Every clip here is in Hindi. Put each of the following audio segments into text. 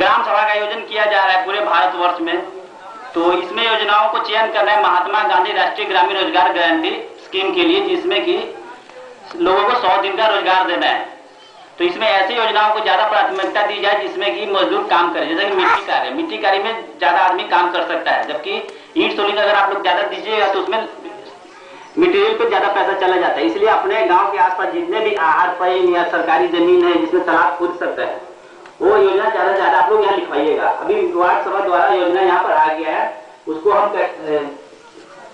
ग्राम सभा का आयोजन किया जा रहा है पूरे भारतवर्ष में। तो इसमें योजनाओं को चयन कर रहे हैं महात्मा गांधी राष्ट्रीय ग्रामीण रोजगार गारंटी स्कीम के लिए, जिसमें कि लोगों को 100 दिन का रोजगार देना है। तो इसमें ऐसी योजनाओं को ज्यादा प्राथमिकता दी जाए जिसमें कि मजदूर काम करे, जैसे कि मिट्टी कार्य में ज्यादा आदमी काम कर सकता है, जबकि ईंट सोलिंग अगर आप लोग ज्यादा दीजिएगा तो उसमें मटेरियल पे ज्यादा पैसा चला जाता है। इसलिए अपने गांव के आसपास जितने भी आहार पईन या सरकारी जमीन है जिसमें तालाब खुद सकता है, वो योजना ज्यादा से ज्यादा आप लोग यहाँ लिखवाइएगा। अभी वार्ड सभा द्वारा योजना यहाँ पर आ गया है, उसको हम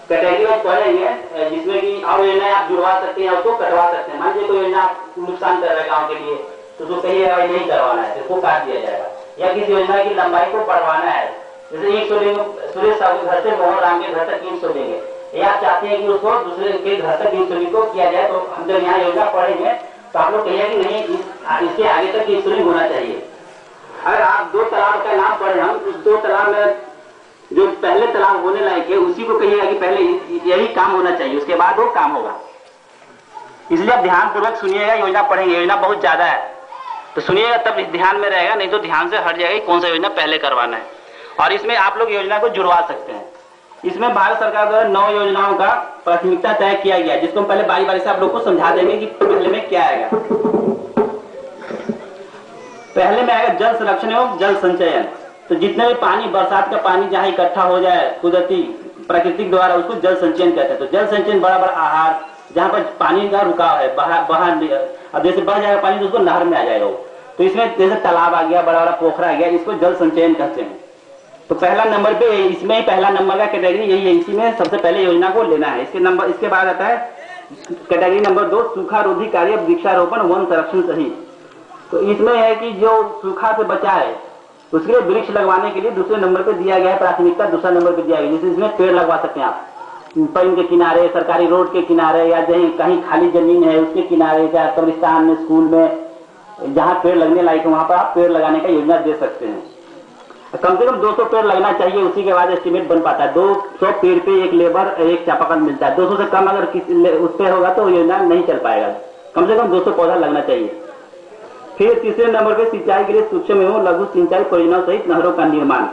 कैटेगरी वाइज पढ़ेंगे, जिसमें कि और योजना आप जुड़वा सकते हैं, उसको कटवा सकते हैं। मान लीजिए कोई योजना नुकसान कर रहा है गाँव के लिए, तो उसको कहिए नहीं करवाना है, उसको काट दिया जाएगा। या किसी योजना की लंबाई को बढ़वाना है, जैसे ईंट सोलेंगे, सुरेश साहब के घर से मोहन राम के घर तक ईंट सोलेंगे, या आप चाहते हैं कि उसको दूसरे के घर तक ईंट सोलिंग को किया जाए, तो हम जब यहाँ योजना पढ़ेंगे तो आप लोग कहिए कि नहीं इसके आगे तक ईंट सोलिंग होना चाहिए। अगर आप 2 तालाब का नाम पढ़े, हम उस 2 तालाब में जो पहले तालाब होने लायक है उसी को कहिएगा कि पहले यही काम होना चाहिए, उसके बाद वो काम होगा। इसलिए आप ध्यान पूर्वक सुनिएगा, योजना पढ़ेंगे, योजना बहुत ज्यादा है तो सुनिएगा तब ध्यान में रहेगा, नहीं तो ध्यान से हट जाएगा कौन सा योजना पहले करवाना है। और इसमें आप लोग योजना को जुड़वा सकते हैं। इसमें भारत सरकार द्वारा 9 योजनाओं का प्राथमिकता तय किया गया, जिसको हम पहले बारी बारी से आप लोग को समझा देंगे कि पहले में क्या आएगा। पहले में आएगा जल संरक्षण एवं जल संचयन। तो जितने भी पानी, बरसात का पानी जहाँ इकट्ठा हो जाए कुदरती प्राकृतिक द्वारा, उसको जल संचयन कहते हैं। तो जल संचयन बड़ा बड़ा आहार जहाँ पर पानी का रुकाव है, अब जैसे बढ़ जाएगा पानी तो उसको नहर में आ जाएगा। तो इसमें जैसे तालाब आ गया, बड़ा बड़ा पोखरा आ गया, इसको जल संचयन कहते हैं। तो पहला नंबर पे इसमें ही पहला नंबर का कैटेगरी यही है, इसी में सबसे पहले योजना को लेना है। इसके बाद आता है कैटेगरी नंबर 2 सूखा रोधी कार्य, वृक्षारोपण, वन संरक्षण सहित। तो इसमें है कि जो सूखा से बचा है उसके लिए वृक्ष लगवाने के लिए दूसरे नंबर पे दिया गया है प्राथमिकता, दूसरा नंबर पे दिया गया है। जैसे इसमें पेड़ लगवा सकते हैं आप पेड़ के किनारे, सरकारी रोड के किनारे, या कहीं खाली जमीन है उसके किनारे, या कब्रिस्तान में, स्कूल में, जहाँ पेड़ लगने लायक है वहां पर आप पेड़ लगाने का योजना दे सकते हैं। कम से कम 200 पेड़ लगना चाहिए, उसी के बाद एस्टिमेट बन पाता है। 200 पेड़ पे एक लेबर, एक चापाकल मिलता है। 200 से कम अगर उस पे होगा तो योजना नहीं चल पाएगा। कम से कम 200 पौधा लगना चाहिए। फिर तीसरे नंबर पे सिंचाई के लिए सूक्ष्म एवं लघु सिंचाई परियोजनाओं सहित नहरों का निर्माण।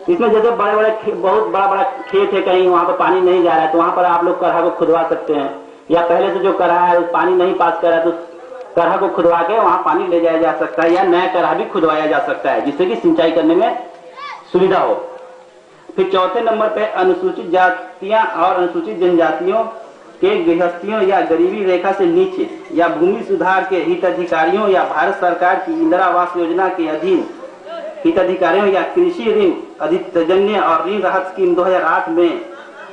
इसमें जैसे बड़े बड़े बहुत बड़ा खेत है, कहीं वहां पर पानी नहीं जा रहा है तो वहां पर आप लोग करहा को खुदवा सकते हैं, या पहले से जो करहा है पानी नहीं पास कर रहा है तो करहा को खुदवा के वहां पानी ले जाया जा सकता है, या नया करहा भी खुदवाया जा सकता है, जिससे कि सिंचाई करने में सुविधा हो। फिर चौथे नंबर पे अनुसूचित जातियां और अनुसूचित जनजातियों के गृहस्थियों या गरीबी रेखा से नीचे या भूमि सुधार के हिताधिकारियों, या भारत सरकार की इंदिरा आवास योजना के अधीन हिताधिकारियों, या कृषि ऋण अधिजन्य और ऋण राहत स्कीम 2008 में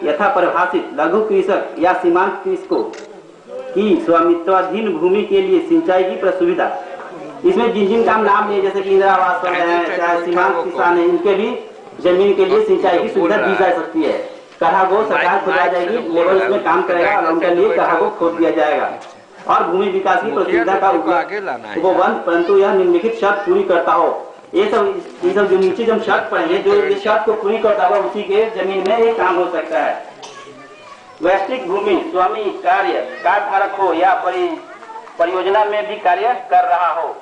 यथा परिभाषित लघु कृषक या सीमांत कृषकों की स्वामित्वाधीन भूमि के लिए सिंचाई की सुविधा। इसमें जिन जिन का नाम लिए, जैसे कि इंदिरा आवास है, चाहे सीमांत किसान है, इनके भी जमीन के लिए सिंचाई की सुविधा दी जा सकती है। करहा को सरकार खुदवा जाएगी, लेबर उसमें काम करेगा और उनके लिए करहा को खोद दिया जाएगा। और भूमि विकास की सुविधा का उपबंध, परंतु यह निम्नलिखित शर्त पूरी करता हो। ये सब जो नीचे जो शर्त पड़ेंगे, जो ये शर्त को पूरी करता हुआ उसी के जमीन में एक काम हो सकता है। वैश्विक भूमि स्वामी कार्य कार्ड हो या परियोजना में भी कार्य कर रहा हो,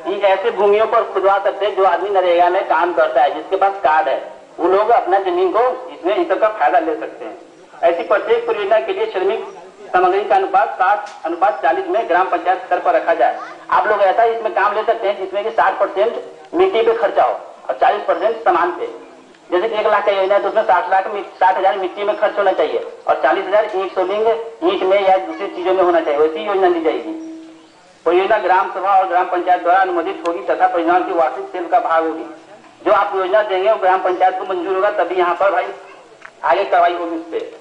इन ऐसे भूमियों पर खुदवा सकते हैं जो आदमी नरेगा में काम करता है, जिसके पास कार्ड है, वो लोग अपना जमीन को इसमें इन सब का फायदा ले सकते हैं। ऐसी प्रत्येक परियोजना के लिए श्रमिक सामग्री का अनुपात 60:40 में ग्राम पंचायत स्तर पर रखा जाए। आप लोग ऐसा इसमें काम ले सकते हैं जिसमें कि 60% मिट्टी पे खर्चा हो और 40% सामान पे। जैसे कि 1 लाख का योजना है तो उसमें 60,000 मिट्टी में खर्च होना चाहिए और 40,000 ईंट सोलिंग ईंट में या दूसरी चीजों में होना चाहिए, वैसी योजना दी जाएगी। परियोजना ग्राम सभा और ग्राम पंचायत द्वारा अनुमोदित होगी तथा परियोजना की वार्षिक सेल का भाग होगी। जो आप योजना देंगे वो ग्राम पंचायत को मंजूर होगा, तभी यहाँ पर भाई आगे कार्रवाई होगी उस पर।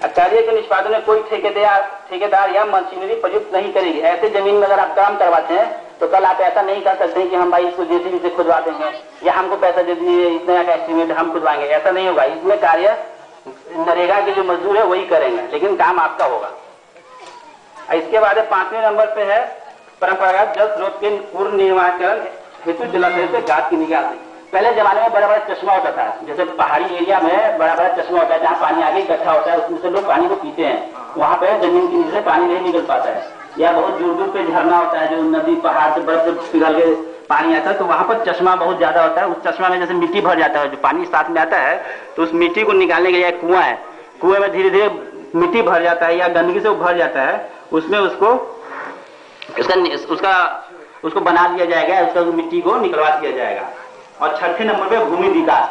कार्य के निष्पादन में कोई ठेकेदार या मशीनरी प्रयुक्त नहीं करेगी। ऐसे जमीन में अगर आप काम करवाते हैं तो कल आप ऐसा नहीं कर सकते कि हम भाई इसको जेसीबी से खुदवा देंगे या हमको पैसा दे दीजिए, इतना का एस्टिमेट हम खुदवाएंगे, ऐसा नहीं होगा। इसमें कार्य नरेगा के जो मजदूर है वही करेंगे, लेकिन काम आपका होगा। इसके बाद 5वें नंबर पे है परंपरागत जल स्रोत के पूर्ण निर्माणकरण हेतु जलाशय से गाद की निकासी। पहले जमाने में बड़ा बड़ा चश्मा होता था, जैसे पहाड़ी एरिया में बड़ा बड़ा चश्मा होता है जहाँ पानी आगे इकट्ठा होता है, उसमें से लोग पानी को पीते हैं, वहाँ पे जमीन के नीचे पानी नहीं निकल पाता है। या बहुत दूर दूर पे झरना होता है, जो नदी पहाड़ से बर्फ पिघल के पानी आता है, तो वहां पर चश्मा बहुत ज्यादा होता है। उस चश्मा में जैसे मिट्टी भर जाता है, जो पानी साथ में आता है, तो उस मिट्टी को निकालने के लिए कुआं है, कुएं में धीरे धीरे मिट्टी भर जाता है या गंदगी से भर जाता है, उसमें उसको बना दिया जाएगा, उसका मिट्टी को निकलवा दिया जाएगा। और छठे नंबर पे भूमि विकास,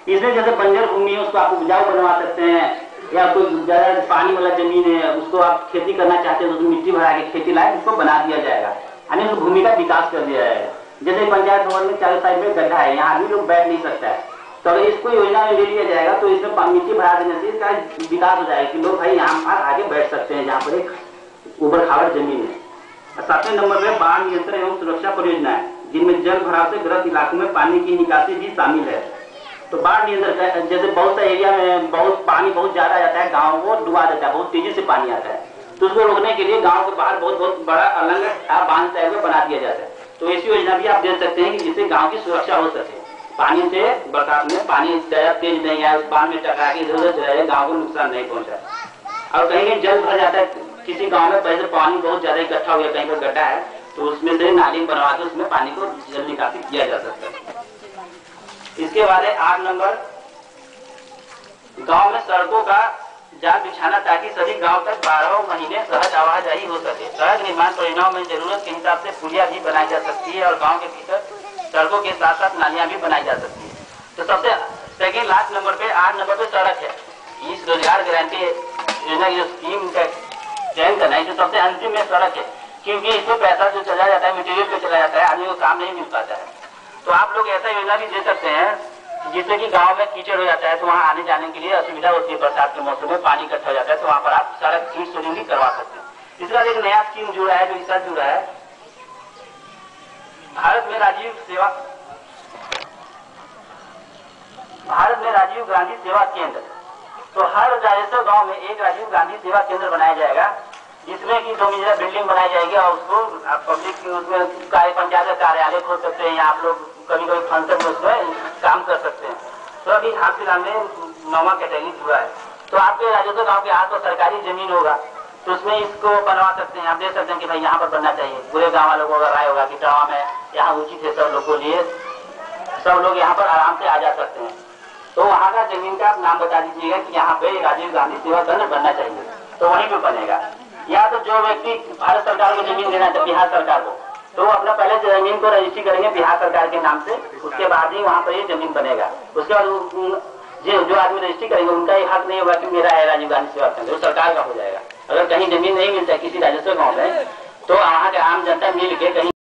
इसमें जैसे बंजर भूमि है उसको आप उपजाऊ बनवा सकते हैं, या कोई ज्यादा पानी वाला जमीन है उसको आप खेती करना चाहते हैं तो उसमें मिट्टी भरा के खेती लायक उसको बना दिया जाएगा, यानी उस भूमि का विकास कर दिया जाएगा। जैसे पंचायत भवन में चारों साइड में गड्ढा है, यहाँ आदमी लोग बैठ नहीं सकता है, तो अगर इसको योजना में ले लिया जाएगा तो इसमें मिट्टी भरा देने से इसका विकास हो जाएगा कि लोग भाई यहाँ पर आगे बैठ सकते हैं, जहाँ पर एक उबड़ खाबड़ जमीन है। 7वें नंबर में बाढ़ नियंत्रण एवं सुरक्षा परियोजना है, जिनमें जल भराव से ग्रस्त इलाकों में पानी की निकासी भी शामिल है। तो बाढ़ नियंत्रण, जैसे बहुत सा एरिया में बहुत पानी बहुत ज्यादा आ जाता है, गाँव को डुबा देता है, बहुत तेजी से पानी आता है, तो उसको रोकने के लिए गाँव के बाहर बहुत बड़ा अलग बांध टाइप में बना दिया जाता है। तो ऐसी योजना भी आप दे सकते हैं कि जिससे गाँव की सुरक्षा हो सके, पानी से बरसात में पानी ज्यादा तेज नहीं आया, उस बांध में टकरा के इधर उधर चला जाए, गाँव को नुकसान नहीं पहुंचा। और कहीं कहीं जल भर जाता है, किसी गांव में पहले पानी बहुत ज्यादा इकट्ठा हो गया, कहीं पर गड्ढा है, तो उसमें से नाली बनवा के उसमें पानी को जल निकासी किया जा सकता है। इसके बाद 8 नंबर, गांव में सड़कों का जाल बिछाना ताकि सभी गांव तक 12 महीने सहज आवाजाही हो सके। सड़क निर्माण परियोजनाओं में जरूरत के हिसाब से पुलिया भी बनाई जा सकती है और गाँव के भीतर सड़कों के साथ साथ नालियां भी बनाई जा सकती है। तो सबसे सेकेंड लास्ट नंबर पे 8 नंबर पे सड़क है। इस रोजगार गारंटी योजना की जो स्कीम का चयन करना है, जो सबसे अंतिम में सड़क है, क्योंकि इसमें पैसा जो चला जाता है मटेरियल पे चला जाता है, आदमी को काम नहीं मिल पाता है। तो आप लोग ऐसा योजना भी दे सकते हैं जिससे कि गांव में कीचड़ हो जाता है, तो वहाँ आने जाने के लिए असुविधा होती है, बरसात के मौसम में पानी इकट्ठा हो जाता है, तो वहाँ पर आप सड़क सीट सोलिंग भी करवा सकते हैं। इसके बाद एक नया स्कीम जुड़ा है, जो इस साल जुड़ा है, भारत में राजीव गांधी सेवा केंद्र। तो हर राजेश्वर गांव में एक राजीव गांधी सेवा केंद्र बनाया जाएगा, जिसमें कि 2 मंजिला बिल्डिंग बनाई जाएगी और उसको पब्लिक उसमें पंचायत का कार्यालय खोल सकते हैं, या आप लोग कभी कभी फंक्शन में उसमें काम कर सकते हैं। तो अभी हाल फिलहाल में 9वां कैटेगरी जुड़ा है। तो आपके राजेश्वर गाँव के आसपास सरकारी जमीन होगा, तो उसमें इसको बनवा सकते हैं, आप देख सकते हैं कि भाई यहाँ पर बनना चाहिए। पूरे गाँव वालों को अगर राय होगा कि टावा में यहाँ उचित है, सब लोग को लिए सब लोग यहाँ पर आराम से आ जा सकते हैं, तो वहाँ का जमीन का आप नाम बता दीजिएगा कि यहाँ पे राजीव गांधी सेवा केंद्र बनना चाहिए, तो वहीं पे बनेगा। या तो जो व्यक्ति भारत सरकार को जमीन देना है, बिहार सरकार को, तो अपना पहले जमीन को रजिस्ट्री करेंगे बिहार सरकार के नाम से, उसके बाद ही वहाँ पर ये जमीन बनेगा। उसके बाद जो आदमी रजिस्ट्री करेंगे उनका ये हक नहीं होगा कि मेरा है राजीव गांधी सेवा केंद्र, वो सरकार का हो जाएगा। अगर कहीं जमीन नहीं मिलता है किसी राजस्व गाँव में, तो वहाँ के आम जनता मिल के कहीं